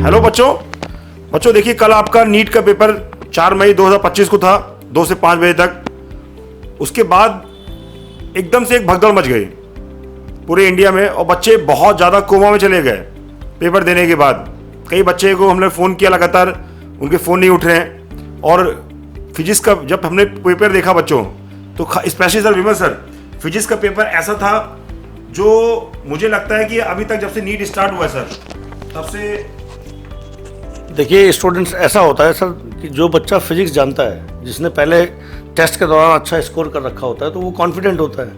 Hello बच्चों देखिए, कल आपका नीट का पेपर 4 मई 2025 को था 2 से 5 बजे तक। उसके बाद एकदम से एक भगदड़ मच गई पूरे इंडिया में और बच्चे बहुत ज़्यादा कोमा में चले गए पेपर देने के बाद। कई बच्चे को हमने फ़ोन किया, लगातार उनके फ़ोन नहीं उठ रहे हैं। और फिजिक्स का जब हमने पेपर देखा बच्चों, तो स्पेशली सर विमल सर, फिजिक्स का पेपर ऐसा था जो मुझे लगता है कि अभी तक जब से नीट स्टार्ट हुआ है सर, तब से देखिए स्टूडेंट्स, ऐसा होता है सर कि जो बच्चा फिजिक्स जानता है, जिसने पहले टेस्ट के दौरान अच्छा स्कोर कर रखा होता है, तो वो कॉन्फिडेंट होता है।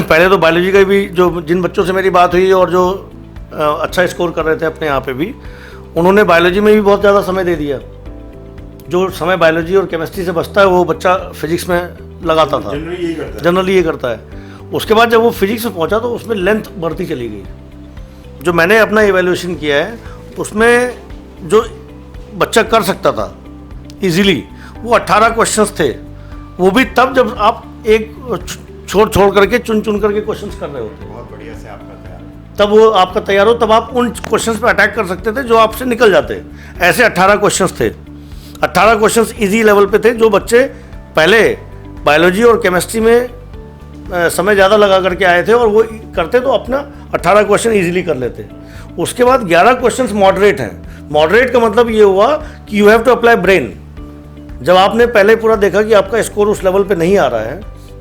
पहले तो बायोलॉजी का भी जो जिन बच्चों से मेरी बात हुई और जो अच्छा स्कोर कर रहे थे अपने यहाँ पे भी, उन्होंने बायोलॉजी में भी बहुत ज़्यादा समय दे दिया। जो समय बायोलॉजी और केमिस्ट्री से बचता है वो बच्चा फिजिक्स में लगाता था, जनरली ये करता है। उसके बाद जब वो फिजिक्स में पहुँचा तो उसमें लेंथ बढ़ती चली गई। जो मैंने अपना इवैल्यूएशन किया है उसमें जो बच्चा कर सकता था इजीली, वो 18 क्वेश्चंस थे। वो भी तब जब आप एक छोड़ करके चुन करके क्वेश्चंस कर रहे होते। बहुत बढ़िया से आपका तैयार, तब वो आपका तैयार हो, तब आप उन क्वेश्चंस पे अटैक कर सकते थे जो आपसे निकल जाते। ऐसे 18 क्वेश्चंस थे। 18 क्वेश्चंस इजी लेवल पे थे। जो बच्चे पहले बायोलॉजी और केमिस्ट्री में समय ज़्यादा लगा करके आए थे और वो करते तो अपना 18 क्वेश्चन इजीली कर लेते। उसके बाद 11 क्वेश्चंस मॉडरेट हैं। मॉडरेट का मतलब ये हुआ कि you have to apply brain. जब आपने पहले पूरा देखा कि आपका स्कोर उस लेवल पे नहीं आ रहा है,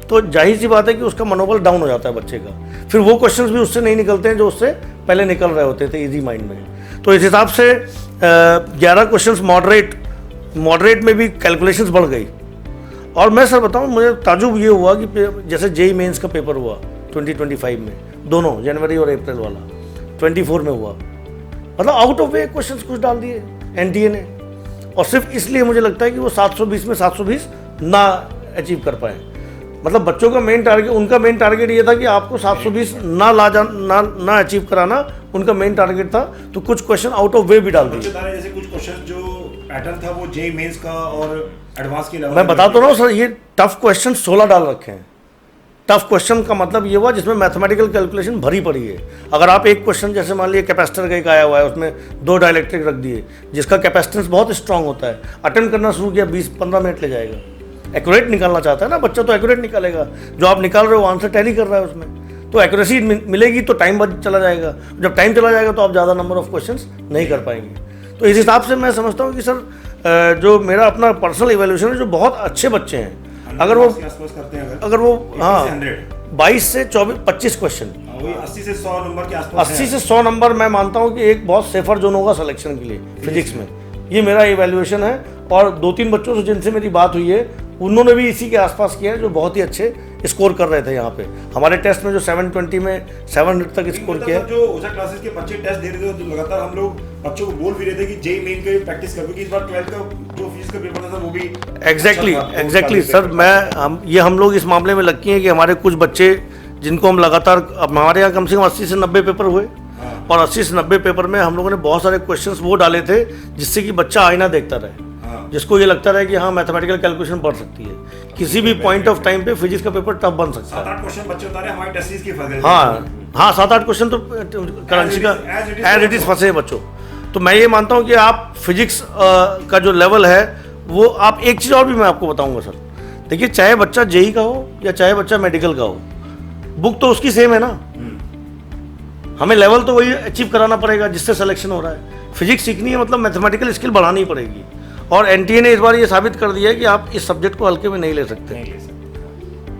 तो जाहिर सी बात है कि उसका मनोबल डाउन हो जाता है बच्चे का। फिर वो क्वेश्चंस भी उससे नहीं निकलते हैं जो उससे पहले निकल रहे होते थे इजी माइंड में। तो इस हिसाब से 11 क्वेश्चंस मॉडरेट में भी कैलकुलेशंस बढ़ गई। और मैं सर बताऊं, मुझे ताजुब ये हुआ कि जैसे जेई मेंस का पेपर हुआ 2025 में, दोनों जनवरी और अप्रैल वाला 24 में हुआ, मतलब आउट ऑफ वे क्वेश्चंस कुछ डाल दिए एनटीए ने। और सिर्फ इसलिए मुझे लगता है कि वो 720 में 720 ना अचीव कर पाए। मतलब बच्चों का मेन टारगेट, उनका मेन टारगेट ये था कि आपको 720 ना अचीव कराना उनका मेन टारगेट था। तो कुछ क्वेश्चन आउट ऑफ वे भी डाल दिए। जैसे कुछ क्वेश्चन जो पैटर्न था वो जेई मेंस का और एडवांस के लेवल, मैं बता तो रहा हूँ सर, ये टफ क्वेश्चन 16 डाल रखे हैं। टफ क्वेश्चन का मतलब ये हुआ जिसमें मैथमेटिकल कैलकुलेशन भरी पड़ी है। अगर आप एक क्वेश्चन जैसे मान लीजिए कैपेसिटर का एक आया हुआ है, उसमें 2 डाइलेक्ट्रिक रख दिए जिसका कैपेसिटेंस बहुत स्ट्रांग होता है, अटेम्प्ट करना शुरू किया 20-15 मिनट ले जाएगा। एक्यूरेट निकालना चाहता है ना बच्चा, तो एक्यूरेट निकालेगा। जो आप निकाल रहे हो आंसर टैली कर रहा है उसमें, तो एक्यूरेसी मिलेगी तो टाइम बच चला जाएगा। जब टाइम चला जाएगा तो आप ज़्यादा नंबर ऑफ क्वेश्चंस नहीं कर पाएंगे। तो इस हिसाब से मैं समझता हूँ कि सर जो मेरा अपना पर्सनल इवैल्यूएशन है, जो बहुत अच्छे बच्चे हैं, अगर वो 22 से 25 क्वेश्चन, 80 से 100 नंबर के आसपास, 80 से 100 नंबर मैं मानता हूँ कि एक बहुत सेफर जोन होगा सिलेक्शन के लिए फिजिक्स में। ये मेरा इवैल्यूएशन है। और 2-3 बच्चों से जिनसे मेरी बात हुई है, उन्होंने भी इसी के आसपास किया है, जो बहुत ही अच्छे स्कोर कर रहे थे यहाँ पे हमारे टेस्ट में। जो 720 में 700 तक स्कोर किया। जो ओजा क्लासेस के बच्चे टेस्ट दे रहे थे, तो लगातार हम लोग बच्चों को बोल भी रहे थे कि जेई मेन की प्रैक्टिस कर, क्योंकि इस बार 12th का जो फिजिक्स का पेपर था वो भी एग्जैक्टली सर, हम लोग इस मामले में लकी हैं कि हमारे कुछ बच्चे जिनको हम लगातार, हमारे यहाँ कम से कम 80 से 90 पेपर हुए। और 80 से 90 पेपर में हम लोगों ने बहुत सारे क्वेश्चंस वो डाले थे जिससे कि बच्चा आईना देखता रहे, जिसको ये लगता रहे कि हाँ मैथमेटिकल कैलकुलेशन बढ़ सकती है। किसी भी पॉइंट ऑफ टाइम पे फिजिक्स का पेपर टफ बन सकता है। 7-8 क्वेश्चन बच्चे उतारे हमारे टेस्ट सीरीज के फंसे। हाँ 7-8 क्वेश्चन तो करेंसी का एज इट इज फंसे हैं बच्चों। तो मैं ये मानता हूँ कि आप फिजिक्स का जो लेवल है वो, आप एक चीज़ और भी मैं आपको बताऊँगा सर। देखिए, चाहे बच्चा जेई का हो या चाहे बच्चा मेडिकल का हो, बुक तो उसकी सेम है ना। हमें लेवल तो वही अचीव कराना पड़ेगा जिससे सिलेक्शन हो रहा है। फिजिक्स सीखनी है मतलब मैथमेटिकल स्किल बढ़ानी पड़ेगी। और एनटीए ने इस बार ये साबित कर दिया है कि आप इस सब्जेक्ट को हल्के में नहीं ले सकते।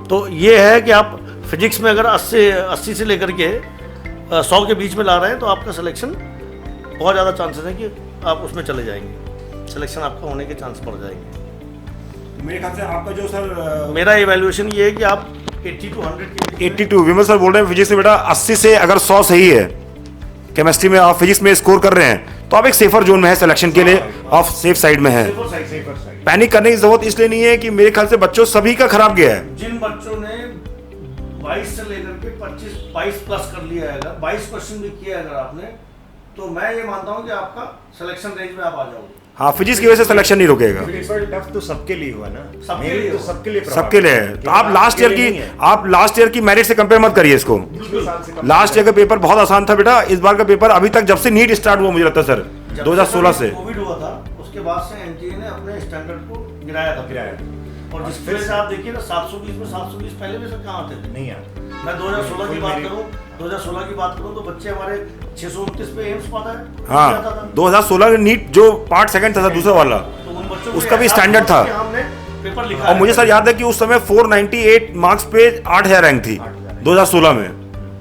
तो ये है कि आप फिजिक्स में अगर 80 से लेकर के 100 के बीच में ला रहे हैं, तो आपका सिलेक्शन बहुत ज़्यादा चांसेस है कि आप उसमें चले जाएंगे। सिलेक्शन आपका होने के चांस बढ़ जाएंगे। मेरे ख्याल से आपका जो सर, मेरा इवैल्यूएशन ये है कि आप 80 to 100 के 82 विमल सर बोल रहे हैं फिजिक्स में बेटा 80 से अगर 100 सही है, केमिस्ट्री में आप फिजिक्स में स्कोर कर रहे हैं, तो आप एक सेफर जोन में है सिलेक्शन के लिए, आप सेफ साइड में है। पैनिक करने की जरूरत इसलिए नहीं है कि मेरे ख्याल से बच्चों सभी का खराब गया है। जिन बच्चों ने 22 से लेकर के 22 प्लस कर लिया है, अगर 22 क्वेश्चन भी किया है अगर आपने, तो मैं ये मानता हूँ कि आपका सिलेक्शन रेंज में आप आ जाओगे। हाँ, फिजिक्स की वजह से सिलेक्शन नहीं रुकेगा। टफ तो सबके लिए हुआ ना, सबके लिए है। तो आप लास्ट ईयर की मेरिट से कंपेयर मत करिए इसको। लास्ट ईयर का पेपर बहुत आसान था बेटा, इस बार का पेपर अभी तक जब से नीट स्टार्ट हुआ मुझे लगता है सर, जब 2016 से कोविड हुआ था उसके बाद से एनटीए ने अपने स्टैंडर्ड को गिराया था। और जिस फिर वजह से आप देखिए ना 720 में 720 पहले भी सर कहाँ आते थे। नहीं आते। मैं 2016 की बात करूं तो बच्चे हमारे 629 पे एम्स पाता है। हाँ 2016 का नीट जो पार्ट सेकंड था दूसरा वाला, तो उन बच्चों को उसका भी एहसास स्टैंडर्ड हुआ था। कि हमने पेपर लिखा और मुझे सर याद है कि उस समय 498 मार्क्स पे 8000 रैंक थी 2016 में।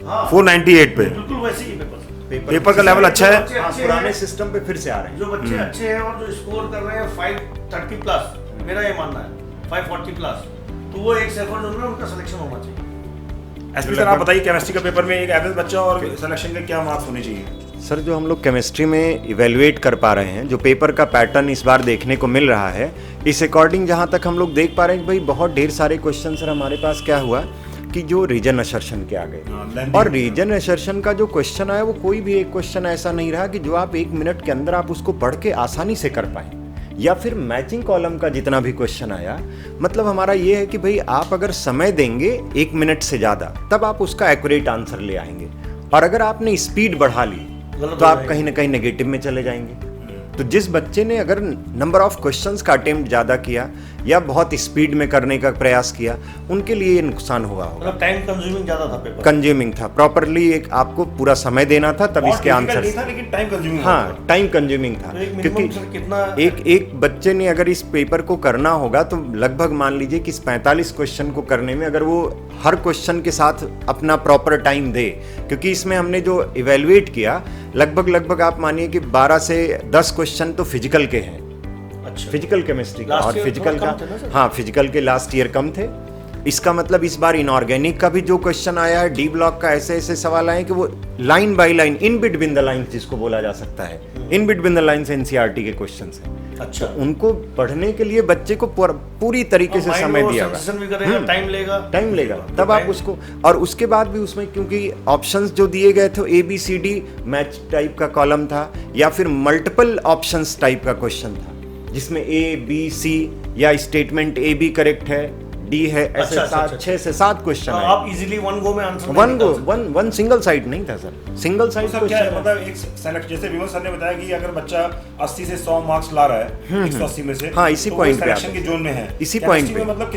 हाँ, 498 पे बिल्कुल वैसे ही पेपर का लेवल अच्छा है। बच्चे हाँ, अच्छे पुराने हैं। सिस्टम पे फिर से आ रहे हैं। जो बच्चे अच्छे हैं और जो स्कोर कर रहे हैं 530 प्लस, मेरा ये मानना है 540 प्लस, तो वो एक सेफर जोन में उनका सिलेक्शन होना चाहिए। एसपी सर आप बताइए केमिस्ट्री का पेपर में एक एवरेज बच्चा और सिलेक्शन के क्या मार्क्स होने चाहिए? सर जो हम लोग केमिस्ट्री में इवेलुएट कर पा रहे हैं, जो पेपर का पैटर्न इस बार देखने को मिल रहा है, इस अकॉर्डिंग जहाँ तक हम लोग देख पा रहे हैं कि भाई बहुत ढेर सारे क्वेश्चन सर हमारे पास क्या हुआ कि जो रीजन असर्शन के आ गए। और रीजन असर्शन का जो क्वेश्चन आया वो कोई भी एक क्वेश्चन ऐसा नहीं रहा कि जो आप 1 मिनट के अंदर आप उसको पढ़ के आसानी से कर पाएं। या फिर मैचिंग कॉलम का जितना भी क्वेश्चन आया, मतलब हमारा ये है कि भाई आप अगर समय देंगे 1 मिनट से ज़्यादा तब आप उसका एक्यूरेट आंसर ले आएंगे। और अगर आपने स्पीड बढ़ा ली तो आप कहीं ना कहीं नेगेटिव में चले जाएंगे। तो जिस बच्चे ने अगर नंबर ऑफ क्वेश्चंस का अटेम्प्ट ज़्यादा किया या बहुत स्पीड में करने का प्रयास किया, उनके लिए ये नुकसान हुआ होगा। मतलब टाइम कंज्यूमिंग ज़्यादा था पेपर। कंज्यूमिंग था, प्रॉपरली एक आपको पूरा समय देना था तब इसके आंसर। नहीं था लेकिन टाइम कंज्यूमिंग। हाँ टाइम कंज्यूमिंग था, तो एक minimum क्योंकि सर कितना एक बच्चे ने अगर इस पेपर को करना होगा तो लगभग मान लीजिए कि इस 45 क्वेश्चन को करने में अगर वो हर क्वेश्चन के साथ अपना प्रॉपर टाइम दे, क्योंकि इसमें हमने जो इवेलुएट किया लगभग आप मानिए कि 12 से 10 क्वेश्चन तो फिजिकल के हैं। अच्छा, फिजिकल केमिस्ट्री का Last और year फिजिकल थोड़ा का, कम थे ना सर? हाँ फिजिकल के लास्ट ईयर कम थे। इसका मतलब इस बार इनऑर्गेनिक का भी जो क्वेश्चन आया है, डी ब्लॉक का ऐसे ऐसे सवाल आए कि वो line by line, in between the lines जिसको बोला जा सकता है, in between the lines NCERT के क्वेश्चंस हैं। अच्छा, उनको पढ़ने के लिए बच्चे को पूरी तरीके से समय दिया होगा, टाइम लेगा तब आप उसको। और उसके बाद भी उसमें क्योंकि ऑप्शंस जो दिए गए थे ABCD मैच टाइप का कॉलम था या फिर मल्टीपल ऑप्शंस टाइप का क्वेश्चन था, जिसमें A B C या स्टेटमेंट A भी करेक्ट है, D है, ऐसे 6 से 7 क्वेश्चन है। आप इजीली वन गो में आंसर वन सिंगल साइड नहीं था सर, सिंगल साइड सर क्या है, मतलब एक सेलेक्ट, जैसे विमल सर ने बताया कि अगर बच्चा 80 से 100 मार्क्स ला रहा है 180 में से, हाँ, इसी तो पॉइंट पे सिलेक्शन के जोन में है। इसी पॉइंट पे मतलब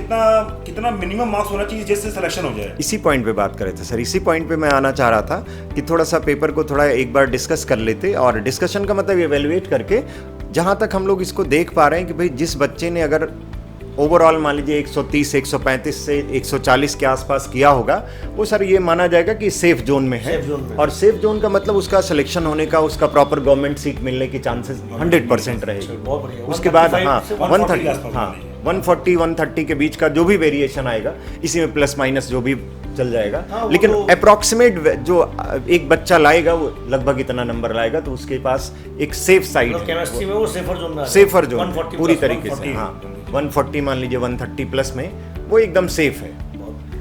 कितना मिनिमम मार्क्स होना चाहिए जिससे सिलेक्शन हो जाए? इसी पॉइंट पे बात करे थे सर, इसी पॉइंट पे मैं आना चाह रहा था कि थोड़ा सा पेपर को थोड़ा एक बार डिस्कस कर लेते। और डिस्कशन का मतलब इवेलुएट करके जहाँ तक हम लोग इसको देख पा रहे हैं कि भाई जिस बच्चे ने अगर ओवरऑल मान लीजिए 130 135 से 140 के आसपास किया होगा, वो सर ये माना जाएगा कि सेफ जोन में है। और सेफ जोन का मतलब उसका सिलेक्शन होने का, उसका प्रॉपर गवर्नमेंट सीट मिलने की चांसेस 100% रहेगी। उसके बाद हाँ 140 130 के बीच का जो भी वेरिएशन आएगा, इसी में प्लस माइनस जो भी चल जाएगा, लेकिन अप्रोक्सीमेट जो एक बच्चा लाएगा वो लगभग इतना नंबर लाएगा, तो उसके पास एक सेफ साइड है, केमिस्ट्री में वो सेफर जोन पूरी तरीके से। हाँ 140 मान लीजिए 130 प्लस में वो एकदम सेफ है।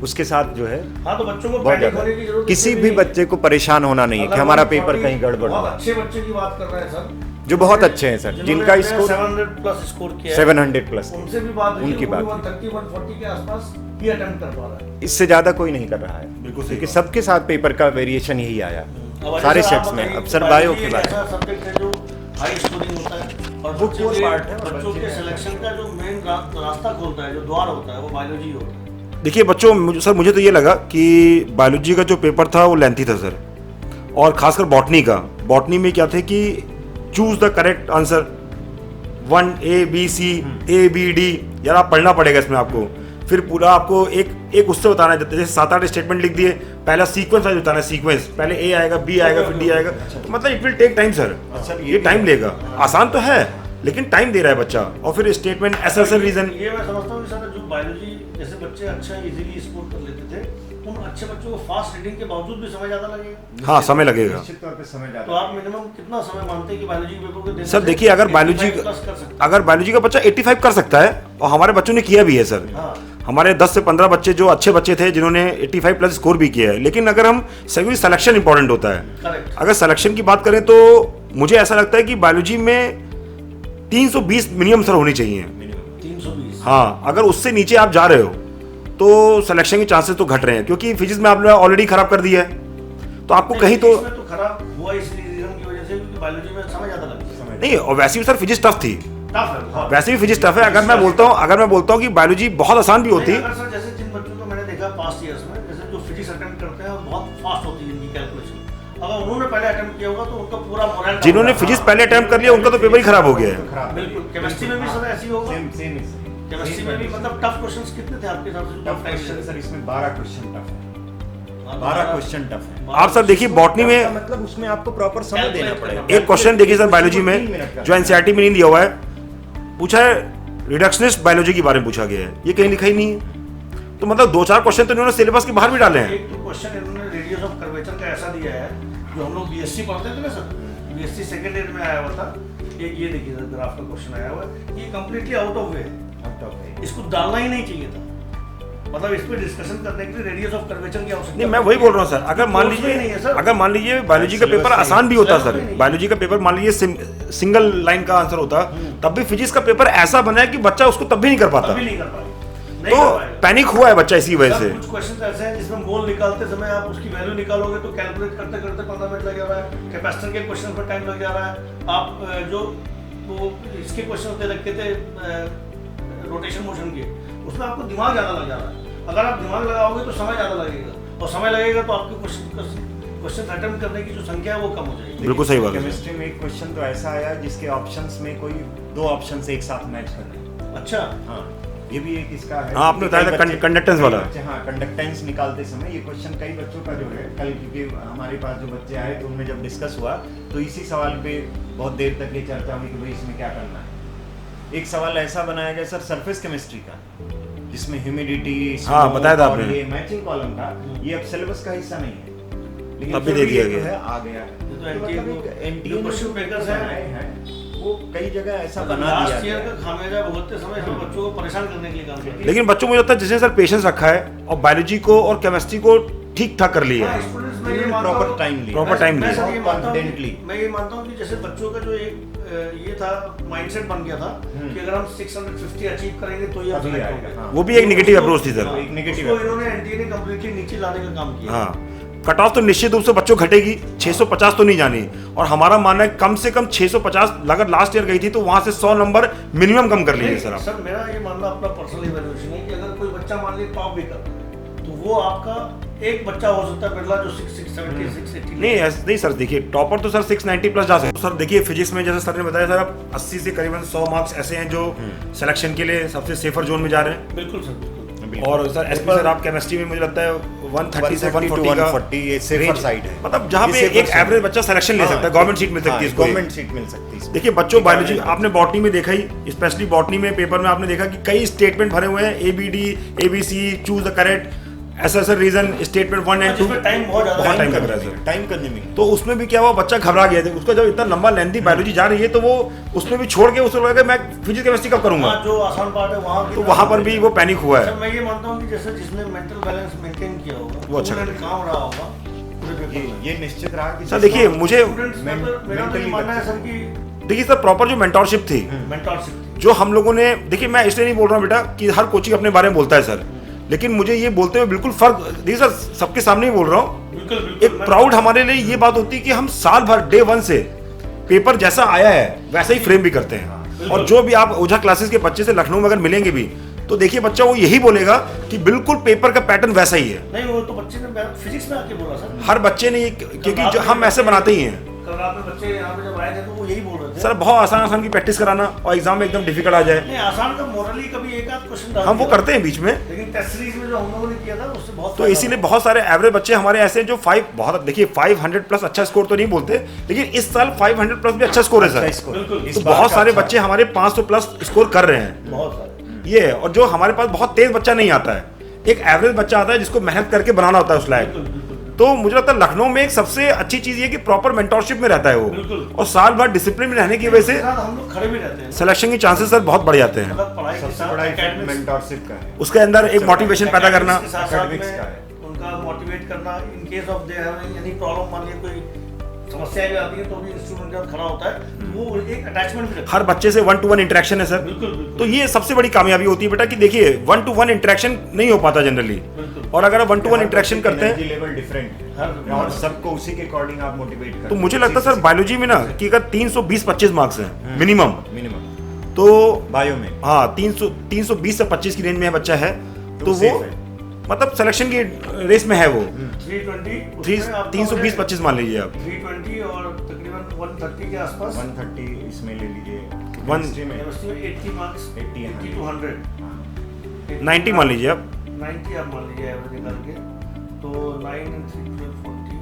उसके साथ जो है हाँ, तो बच्चों को बहुत पैनिक होने की जरूरत किसी नहीं भी है। बच्चे को परेशान होना नहीं है कि हमारा पेपर कहीं गड़बड़ बहुत हुआ। अच्छे बच्चे की बात कर रहे हैं सर, जो बहुत अच्छे हैं सर, जिनका स्कोर 700 प्लस स्कोर किया है, 700 प्लस, उनसे भी बात हुई, उनकी बात 130 140 के आसपास ही अटेम्प्ट कर पा रहा है। इससे ज्यादा कोई नहीं कर रहा है, बिल्कुल क्योंकि सबके साथ पेपर का वेरिएशन यही आया सारे सेट्स में। अब सर बायो के बारे में सब्जेक्ट है जो हाई स्कोरिंग होता है और वो core part है, बच्चों के सिलेक्शन का जो मेन रास्ता खोलता है, जो द्वार होता है, वो बायोलॉजी होता है। देखिए बच्चों, सर मुझे तो ये लगा कि बायोलॉजी का जो पेपर था वो लेंथी था सर, और खासकर बॉटनी का। बॉटनी में क्या थे कि choose the correct answer 1 A B C A B D, यार आप पढ़ना पड़ेगा इसमें आपको। फिर पूरा आपको एक उससे बताना है, जैसे 7-8 स्टेटमेंट लिख दिए, पहला सीक्वेंस वाइज बताना है, सीक्वेंस पहले A आएगा, B आएगा, फिर D आएगा, तो मतलब it will take time sir, ये टाइम लेगा। आसान तो है लेकिन टाइम दे रहा है बच्चा। और फिर स्टेटमेंट ऐसा रीजन, ये मैं समझता हूँ सर, जो बायोलॉजी जैसे बच्चे अच्छा इजीली स्कोर कर लेते थे, उन अच्छे बच्चों को फास्ट रीडिंग के बावजूद भी समय ज्यादा लगेगा। हाँ समय लगेगा। निश्चित तौर पे समय तो ज्यादा। आप मिनिमम कितना समय मानते हैं कि बायोलॉजी के पेपर को देने सर से देखिए, अगर 85+ बायोलॉजी का बच्चा 85 कर सकता है, और हमारे बच्चों ने किया भी है सर। हाँ। हमारे 10 से 15 बच्चे जो अच्छे बच्चे थे जिन्होंने 85 प्लस स्कोर भी किया है। लेकिन अगर हम सभी सिलेक्शन इंपॉर्टेंट होता है, करेक्ट। अगर सिलेक्शन की बात करें तो मुझे ऐसा लगता है कि बायोलॉजी में 320 मिनिमम सर होनी चाहिए। 320। हाँ, अगर उससे नीचे आप जा रहे हो तो सिलेक्शन के चांसेस तो घट रहे हैं, क्योंकि फिजिक्स में आपने ऑलरेडी खराब कर दिया है, तो आपको कहीं तो खराब हुआ इस रीजन की वजह से क्योंकि बायोलॉजी में समय ज्यादा लगता है। नहीं, और वैसे भी सर फिजिक्स टफ थी, टफ है बहुत। वैसे भी फिजिक्स टफ है। अगर मैं बोलता हूँ कि बायोलॉजी बहुत आसान भी होती, नहीं, अगर सर जैसे जिन बच्चों को मैंने देखा पास्ट ईयर्स में, जैसे जो फिजिक्स अटेम्प्ट करते हैं बहुत फास्ट होती है इनकी कैलकुलेशन। अगर उन्होंने पहले अटेम्प्ट किया होगा तो उनका पूरा मोरल, जिन्होंने फिजिक्स पहले अटेम्प्ट कर लिया उनका तो पेपर ही खराब हो गया है। बिल्कुल। केमिस्ट्री में भी सर ऐसी होगा, सेम केमिस्ट्री में भी मतलब टफ क्वेश्चंस कितने थे आपके हिसाब से? टफ क्वेश्चन सर, इसमें 12 क्वेश्चन टफ है, 12 क्वेश्चन टफ है। आप सर देखिए बॉटनी में मतलब उसमें आपको प्रॉपर समय देना पड़ेगा। एक क्वेश्चन देखिए सर बायोलॉजी में जो एनसीईआरटी में नहीं दिया हुआ है, पूछा है रिडक्शनिस्ट बायोलॉजी के बारे में पूछा गया है, ये कहीं लिखा ही नहीं है। तो मतलब 2-4 क्वेश्चन तो इन्होंने सिलेबस के बाहर भी डाले हैं। एक तो क्वेश्चन इन्होंने रेडियस ऑफ कर्वेचर का ऐसा दिया है जो हम लोग बीएससी पढ़ते थे ना सर, बीएससी सेकंड ईयर में आया हुआ था। एक ये देखिए सर ग्राफ का क्वेश्चन आया हुआ है, ये कंप्लीटली आउट ऑफ वे है, इसको डालना ही नहीं चाहिए था। मतलब इस पे डिस्कशन करने के लिए रेडियस ऑफ कर्वेचर की आवश्यकता नहीं, मैं वही बोल रहा हूँ सर, अगर मान लीजिए बायोलॉजी का पेपर आसान भी होता सर, बायोलॉजी का पेपर मान लीजिए सिंगल लाइन का आंसर होता, तब भी फिजिक्स का पेपर ऐसा बना है कि बच्चा उसको तब भी नहीं कर पाता। तो पैनिक हुआ है बच्चा इसी वजह से। कुछ क्वेश्चन ऐसे हैं जिसमें मोल निकालते समय आप उसकी वैल्यू निकालोगे तो कैलकुलेट करते करते 15 मिनट लग जा रहा है, कैपेसिटर के क्वेश्चन पर टाइम लग जा रहा है। आप जो वो इसके क्वेश्चन होते लगते थे रोटेशन मोशन के, उसमें आपको दिमाग ज़्यादा लग जा रहा है। अगर आप दिमाग लगाओगे तो समय ज़्यादा लगेगा, और समय लगेगा तो आपके क्वेश्चन अटेम्प्ट करने की जो संख्या है वो कम हो जाएगी। बिल्कुल सही बात है। केमिस्ट्री में एक क्वेश्चन तो ऐसा आया जिसके ऑप्शंस में कोई 2 ऑप्शंस एक साथ मैच कर रहे हैं। अच्छा, हाँ, ये भी एक इसका है। हाँ, आपने बताया था कंडक्टेंस वाला। हाँ, कंडक्टेंस निकालते समय ये क्वेश्चन कई बच्चों का जो है कल, क्योंकि हमारे पास जो बच्चे आए तो उनमें जब डिस्कस हुआ तो इसी सवाल पे बहुत देर तक ये चर्चा हुई कि भाई इसमें क्या करना है। एक सवाल ऐसा बनाया गया सर सरफेस केमिस्ट्री का, जिसमें ह्यूमिडिटी, हाँ बताया था आपने, ये मैचिंग कॉलम था। ये अब सिलेबस का हिस्सा नहीं है, लेकिन अब भी दे दिया गया है, आ गया है। तो एनटीए क्वेश्चन पेपर्स हैं वो कई जगह ऐसा बना दिया लास्ट ईयर का खामियाजा भुगतते समय हम बच्चों को परेशान करने के लिए काम करते हैं। लेकिन बच्चों को मुझे लगता है जिसने सर पेशेंस रखा है और बायोलॉजी को और केमिस्ट्री को ठीक ठाक कर लिया है, प्रॉपर टाइम लिया। मैं ये मानता हूँ कि जैसे बच्चों का जो एक ये था माइंडसेट बन गया था कि अगर हम 650 अचीव करेंगे तो ये सिलेक्ट होंगे। वो भी एक नेगेटिव अप्रोच थी सर। एक नेगेटिव इन्होंने एनटीए ने कंप्लीटली नीचे लाने का काम किया। हाँ, कट ऑफ तो निश्चित रूप से बच्चों घटेगी, 650 तो नहीं जानी, और हमारा मानना है कम से कम 650 अगर लास्ट ईयर गई थी तो वहां से 100 नंबर मिनिमम कम कर लीजिए सर आप। सर मेरा ये मानना अपना पर्सनल इवैल्यूएशन है कि अगर कोई बच्चा मान लीजिए टॉप भी कर तो वो आपका एक बच्चा हो सकता है बिरला जो 670 680 नहीं सर, देखिए टॉपर तो सर 690 प्लस जा सकते। सर देखिए फिजिक्स में जैसे सर ने बताया सर अब 80 से करीबन 100 मार्क्स ऐसे हैं जो सिलेक्शन के लिए सबसे सेफर जोन में जा रहे हैं। बिल्कुल सर, बिल्कुल। और सर एसपी सर आप केमिस्ट्री में मुझे लगता है 130 से 140 ये सेफर साइड है, मतलब जहाँ पे एक एवरेज बच्चा सिलेक्शन ले सकता है, गवर्नमेंट सीट मिल सकती है इसको, गवर्नमेंट सीट मिल सकती है। देखिए बच्चों बायोलॉजी आपने बॉटनी में देखा ही, स्पेशली बॉटनी में पेपर में आपने देखा कि कई स्टेटमेंट भरे हुए हैं, ABD ABC, choose the correct, ऐसा सर रीजन स्टेटमेंट 1 और 2 टाइम बहुत टाइम लग रहा है सर, टाइम करने में। तो उसमें भी क्या हुआ, बच्चा घबरा गया था, उसका जब इतना लंबा लेंथी बायोलॉजी जा रही है तो वो उसमें भी छोड़ के उसको लगा मैं फिजिक्स केमिस्ट्री कब करूंगा, जो आसान पार्ट है वहाँ तो वहां पर भी वो पैनिक हुआ है। सर मैं ये मानता हूँ कि जैसे जिसने मेंटल बैलेंस मेंटेन किया होगा वो अच्छा काम रहा होगा पूरे पेपर में। ये निश्चित रहा कि सर देखिए मुझे मेरा तो ये मानना है सर कि देखिए सर प्रॉपर जो मेंटोरशिप थी जो हम लोगों ने, देखिए मैं इसलिए नहीं बोल रहा हूँ बेटा कि हर कोचिंग अपने बारे में बोलता है सर, लेकिन मुझे ये बोलते हुए बिल्कुल फर्क, देखिए सर सबके सामने ही बोल रहा हूँ, एक प्राउड हमारे लिए ये बात होती है कि हम साल भर डे 1 से पेपर जैसा आया है वैसा ही फ्रेम भी करते हैं। और जो भी आप ओझा क्लासेस के बच्चे से लखनऊ में अगर मिलेंगे भी तो देखिए बच्चा वो यही बोलेगा कि बिल्कुल पेपर का पैटर्न वैसा ही है। नहीं वो तो बच्चे ने फिजिक्स में आके बोला सर, हर बच्चे ने, क्योंकि जो हम ऐसे बनाते ही हैं। कल रात में बच्चे यहाँ पे जब आए थे तो वो यही बोल रहे थे सर बहुत आसान की प्रैक्टिस कराना और एग्जाम में एकदम डिफिकल्ट आ जाए। नहीं आसान का मोरली कभी एक आध क्वेश्चन हम वो करते हैं बीच में, लेकिन टेस्ट सीरीज में जो हम लोगों ने किया था उससे बहुत, तो इसीलिए बहुत सारे एवरेज बच्चे हमारे ऐसे हैं जो 5 बहुत, देखिए 500 प्लस अच्छा स्कोर तो नहीं बोलते, लेकिन इस साल 500 प्लस भी अच्छा स्कोर है सर। तो बहुत सारे बच्चे हमारे 500 प्लस स्कोर कर रहे हैं, बहुत सारे ये है। और जो हमारे पास बहुत तेज बच्चा नहीं आता है, एक एवरेज बच्चा आता है जिसको मेहनत करके बनाना होता है उस लायक। तो मुझे लगता है लखनऊ में एक सबसे अच्छी चीज ये कि प्रॉपर मेंटोरशिप में रहता है वो, और साल भर डिसिप्लिन में रहने की वजह से हम लोग खड़े भी रहते हैं, सिलेक्शन के चांसेस सर बहुत बढ़ जाते हैं। सबसे बड़ा इफेक्ट मेंटोरशिप का है, उसके अंदर एक मोटिवेशन पैदा करना, एकेडमिक्स का है, उनका मोटिवेट करना in case of they have any problem, मान लीजिए कोई समस्याएं भी आती हैं तो भी इंस्ट्रूमेंट के साथ खड़ा होता है, वो एक अटैचमेंट भी रखता हर बच्चे से 1-to-1 इंटरेक्शन है सर। बिल्कुल, बिल्कुल। तो ये सबसे बड़ी कामयाबी होती है बेटा कि देखिए 1-to-1 इंटरेक्शन नहीं हो पाता जनरली, बिल्कुल। और अगर आप 1-to-1 इंटरेक्शन करते हैं लेवल डिफरेंट हर- और सबको उसी के अकॉर्डिंग आप मोटिवेट करते तो मुझे लगता है सर बायोलॉजी में ना कि अगर 320-25 मार्क्स हैं मिनिमम, मिनिमम तो बायो में हाँ 320 से 25 की रेंज में बच्चा है तो safe वो है। मतलब सिलेक्शन की रेस में है वो। 320-25 320 मान लीजिए आप। 320 और तकरीबन 130 के आसपास। 130 इसमें ले लीजिए One- Chemistry में केमिस्ट्री में 80 मार्क्स, 80 80 to 100, हाँ। 90 मान लीजिए आप। 90 आप मान लीजिए एवरेज निकाल के, तो 9 and 3 12 40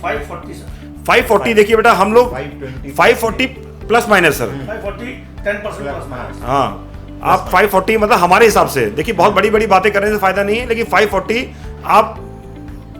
540 सर, 540 देखिए बेटा हम लोग 520 540 plus minus sir. 540 10% plus minus. हाँ आप 540 मतलब हमारे हिसाब से देखिए बहुत बड़ी बड़ी बातें करने से फायदा नहीं है, लेकिन 540 आप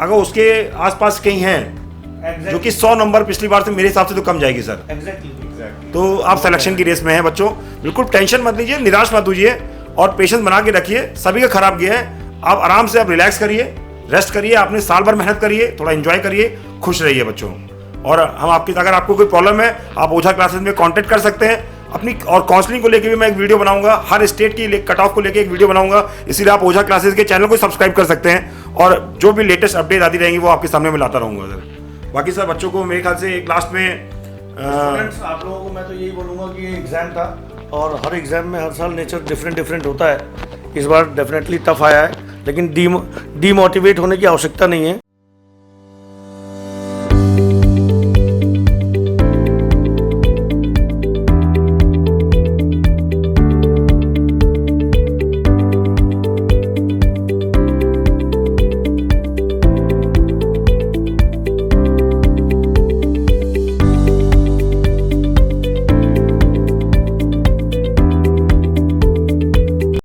अगर उसके आसपास कहीं हैं जो कि 100 नंबर पिछली बार से मेरे हिसाब से तो कम जाएगी सर। एग्जैक्टली। तो आप सिलेक्शन की रेस में हैं बच्चों, बिल्कुल टेंशन मत लीजिए, निराश मत होइए और पेशेंस बना के रखिए। सभी का खराब गया है, आप आराम से आप रिलैक्स करिए, रेस्ट करिए, आपने साल भर मेहनत करिए, थोड़ा एंजॉय करिए, खुश रहिए बच्चों। और हम आपकी अगर आपको कोई प्रॉब्लम है आप ओझा क्लासेस में कांटेक्ट कर सकते हैं अपनी, और काउंसलिंग को लेके भी मैं एक वीडियो बनाऊंगा, हर स्टेट की कट ऑफ को लेके एक वीडियो बनाऊंगा, इसीलिए आप ओझा क्लासेस के चैनल को सब्सक्राइब कर सकते हैं और जो भी लेटेस्ट अपडेट आती रहेंगी वो आपके सामने मैं लाता रहूंगा सर। बाकी सर बच्चों को मेरे ख्याल से एक लास्ट में स्टूडेंट्स आप लोगों को मैं तो यही बोलूँगा कि ये एग्ज़ाम था और हर एग्ज़ाम में हर साल नेचर डिफरेंट होता है। इस बार डेफिनेटली टफ आया है, लेकिन डीमोटिवेट होने की आवश्यकता नहीं है।